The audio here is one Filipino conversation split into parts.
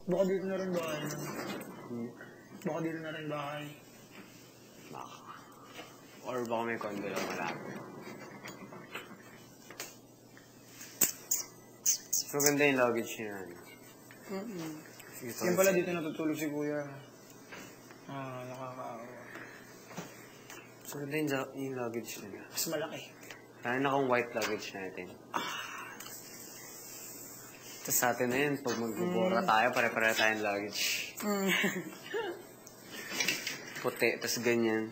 Baka dito na rin bahay. Baka dito na rin bahay. Baka. Or baka may condo lang malapit. So, ganda yung luggage niya. Yan pala dito natutulog si kuya. Nakakaawa. So, ganda yung luggage niya. Mas malaki. Kaya nakang white luggage natin. Tapos sa atin na yun, pag magbubura tayo, pare-pare tayong luggage. Puti, tapos ganyan.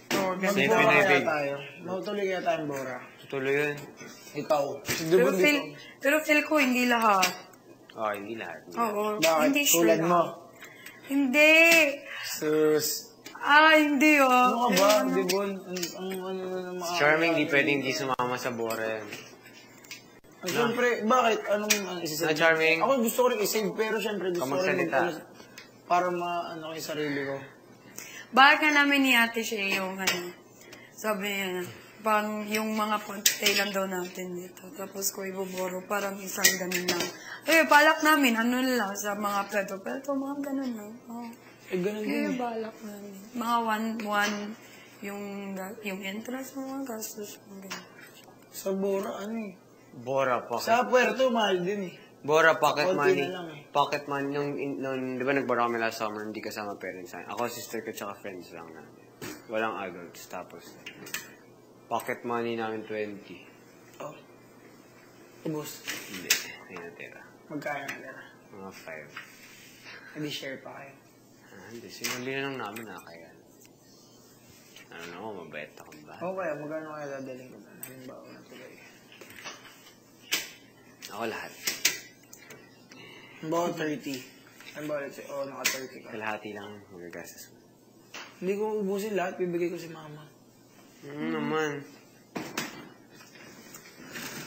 Magbora kaya tayo. Matutuloy kaya tayong bora. Tutuloy yun. Ikaw. Pero feel ko hindi lahat. Hindi lahat. Oo. Bakit? Hindi sure Tulad mo. Hindi. Sus. Hindi Ano ka ba? Ano? Di ba? Ang Charming, di pwedeng di sumama sa bora yan. Siyempre, bakit? Anong isisave? Charming. Ako gusto ko rin isave, pero siyempre gusto ko rin para maano ko yung sarili ko. Bakit ka namin ni ate siya yung sabi niya na, parang yung mga pantay lang daw natin dito. Tapos ko ibuboro, parang isang ganun lang. Balak namin, lang, sa mga peto, mga ganun lang. Ganun din. Balak namin. Mga one, yung entrance, mga gastos, mga ganun. Sa Bora, Bora, pocket. Sa Puerto, mahal din Bora, pocket Konti money. na lang Pocket money. Nung di ba nagbara kami last summer, hindi kasama parents. Ako, sister ko, tsaka friends lang namin. Walang adults. Tapos, pocket money namin 20. Oh. Ubus. Hindi. Hindi natira. Magkaya natira. Mga 5. Hindi share pa kayo. Hindi. Sinuli na lang namin kaya. Ano na ako, mabait ako ba? Okay, magkano kaya dadaling ko na? Halimbawa na tuloy. Ako lahat. Halimbawa 30. Halimbawa, let's say, naka 30 ka. Kalahati lang magagastos mo. Hindi ko ubusin lahat, bibigay ko si mama. Naman.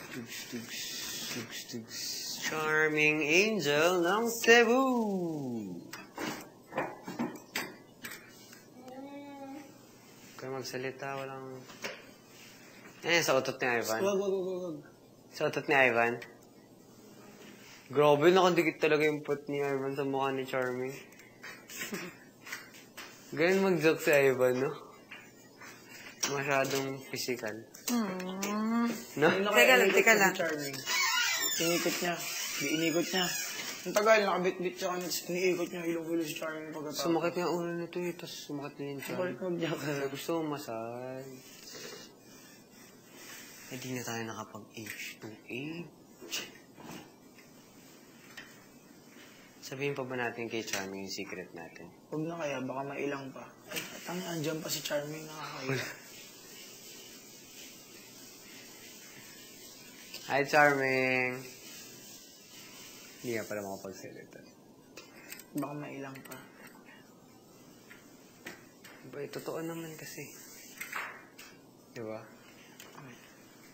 Tugs. Charming angel ng Cebu. Kaya magsalita, walang... sa utot ni Ivan. Wag. Sa utot ni Ivan. Grabe, nakadikit talaga yung puwet ni Ivan sa mukha ni Charming. Ganyan mag-joke si Ivan, no? Masyadong physical. No? Teka lang. Charming. Inikot niya. Inikot niya. Ang tagal, nakabit-bit siya kanil. Iniikot niya ilong ulo si Charming pagkatapos. Sumakit niya ulo nito tapos sumakit niya yung Charming. Bakit mag-joke ka? Gusto mo masal. Hindi na tayo nakapag-age to age. Sabihin pa ba natin kay Charming yung secret natin? Huwag na kaya, baka mailang pa. Ay, andyan pa si Charming, nakakaya. Hi, Charming! Hindi nga pala makapagsalita. Baka mailang pa. Totoo naman kasi. Diba?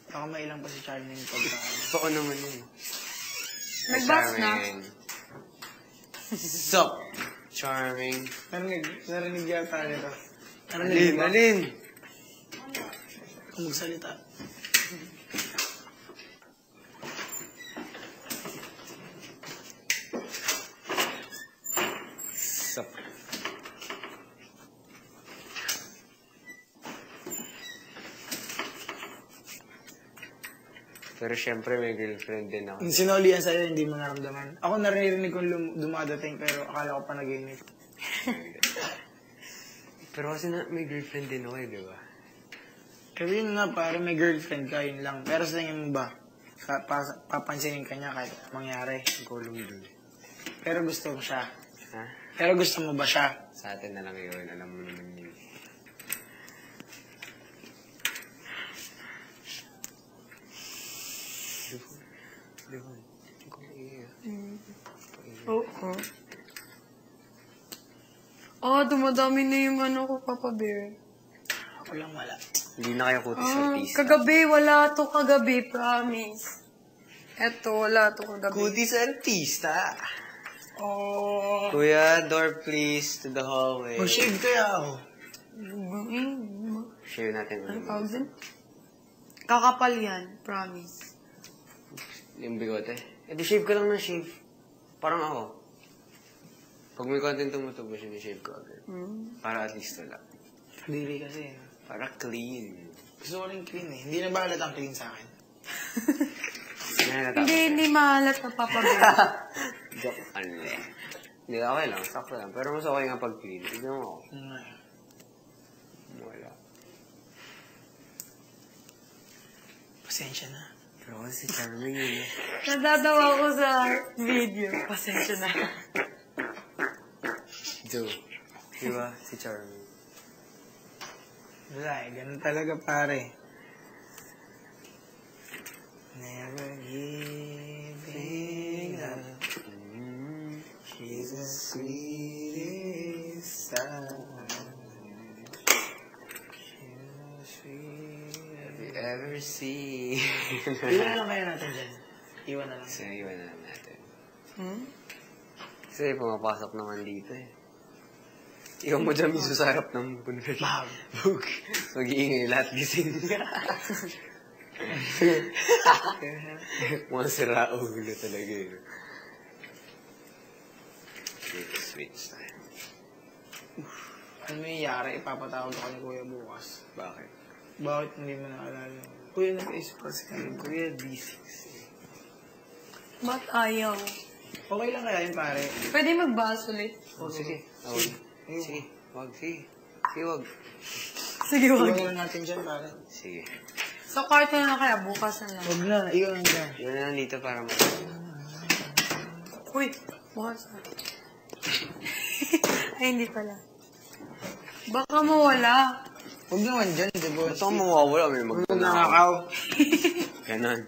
Baka mailang pa si Charming pagka... Totoo naman yun. Nag-bus na. Sup, Charming? Narinig yata nito. Alin? Kung magsalita. Sup. Pero syempre may girlfriend din ako. Sinoli yan sa'yo, hindi mo naramdaman. Ako naririnig kong dumadating, pero akala ko pa nag-init. Pero kasi may girlfriend din ako di ba? Pero yun na, para may girlfriend ka, yun lang. Pero sa tingin mo ba, papansinin ka niya kahit mangyari? Gulong dun. Pero gusto mo siya. Ha? Pero gusto mo ba siya? Sa atin na lang yun, alam mo naman yun. Oo. Dumadami na yung ko, Papa Bear. Ako lang wala. Hindi na kayo kutis artista. Kagabi, wala to kagabi, promise. Eto, wala to kagabi. Kutis artista. Oh. Kuya, door please to the hallway. Shave kaya ako. Share natin. Ano tawag din? Kakapal yan, promise. Yung bigote. Eh, di shave ka lang ng shave. Parang ako. Pag may konting tumutubo, sinishave ko agad. Para at least wala. Kadiri kasi. No? Para clean. Gusto ko rin clean eh. Hindi na ba halatang clean sa akin? Hindi mahalat na papabili. Joke. Ano eh. Hindi, okay lang. Sakto lang. Pero mas okay nga pag clean. Tignan mo ako. Wala. Pasensya na. Pero kasi charming yun. Nadadawa ko sa video. Pasensya na. Joe. Diba? Si charming. Wala eh. Ganun talaga pare. Never giving up. She's the sweetest sound. She's the sweetest. Have you ever seen? Iwan na lang kaya natin dyan. Iwan na lang. So, iwan na lang natin. Kasi pumapasok naman dito eh. Iwan mo dyan miso sa harap ng punwer. Bug. Mag-iingay lahat gising. Mga sira ulo talaga yun. Switch tayo. Ano may yari? Ipapatawag ako ni Kuya bukas. Bakit? Bakit hindi mo naalala? Kuya, nag-isip kasi kami. Kuya, D6 eh. Ba't ayaw? Okay lang kaya yun, pare. Pwede magbahas ulit? Oh, sige. Sige. Sige. Wag. Sige. Sige, wag. Sige, wag. Iwan na natin dyan, pare. Sige. Sa kwarto na lang kaya, bukas na lang. Huwag na, iwan na dyan. Iwan na lang dito para Uy, bukas na. Ay, hindi pala. Baka mawala. Huwag naman dyan, diba? Ba't ako mawawala? May Huwag magtanakaw. nakakaw. Ganon.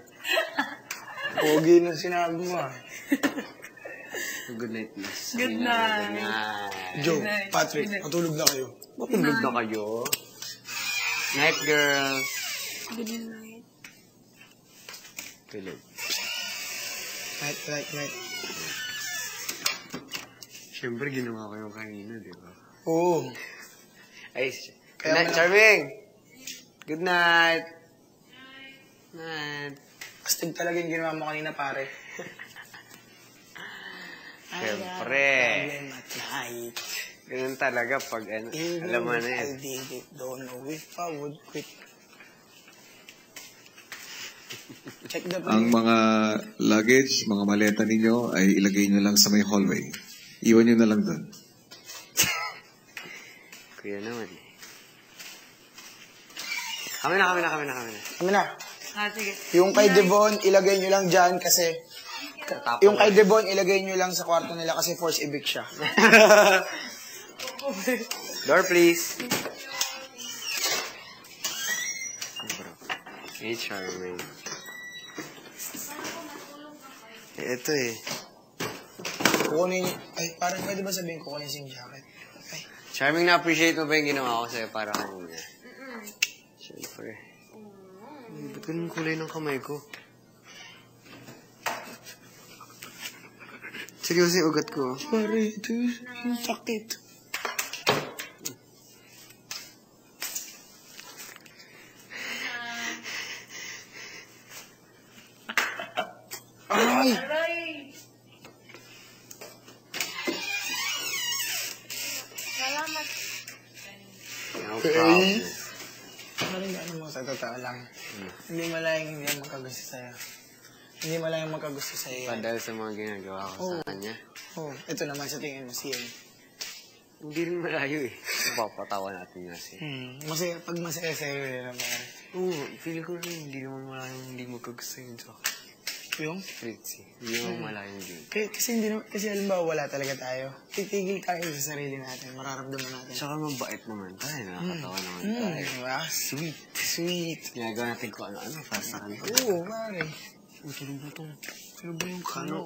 Pogi na sinabi mo ah. Good night, miss. Good night. Good night. Joe, Good night. Patrick, Good night. matulog na kayo. Matulog na kayo. Night, girls. Good night. Tulog. Night. Siyempre, ginawa ko yung kanina, di ba? Oo. Ay, Kaya good night, wala- Charming! Good night! Night! Astig talaga yung ginawa mo kanina, pare. Siyempre. At night. Ganun talaga pag ano, alam mo na I yan. did it, don't know if I would quit. Check the Ang mga luggage, mga maleta ninyo ay ilagay nyo lang sa may hallway. Iwan nyo na lang doon. Kuya naman eh. Kami na. Kami na. Ah, sige. Yung kay Devon, ilagay nyo lang dyan kasi... Yung kay Devon, ilagay nyo lang sa kwarto nila kasi force evict siya. Door, please. Bro. Hey, Charming. Ito eh. Kukunin... Ay, parang pwede ba sabihin kukunin yung jacket? Ay, Charming, na-appreciate mo ba yung ginawa ko sa'yo para kanina? Siyempre. Ba't ganun kulay ng kamay ko? Seryoso yung ugat ko. pare, ito yung sakit. Ay! No problem. Parang ano mo sa totoo lang. Hindi malayang hindi ang magkagusto sa'yo. Hindi malayang magkagusto sa'yo. Pa dahil sa mga ginagawa ko sa kanya. Oh, ito naman sa tingin mo siya. Hindi rin malayo eh. Napapatawa natin nga siya. Masaya, pag masaya sa'yo yun naman. Oo, feel ko rin hindi naman malayong hindi magkagusto yun sa akin. Yung? Fritzy, hindi naman malayong din. Kasi hindi naman, kasi halimbawa wala talaga tayo. Titigil tayo sa sarili natin. Mararamdaman natin. Tsaka mabait naman tayo, nakakatawa naman tayo. Diba? Sweet. Ginagawa natin kung ano-ano para sa kanila. Oo, pare. Tulog na itong, ano ba yung kano?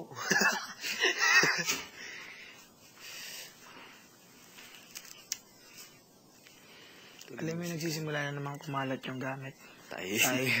Alam mo yung nagsisimula na namang kumalat yung gamit. Tayo. Tayo.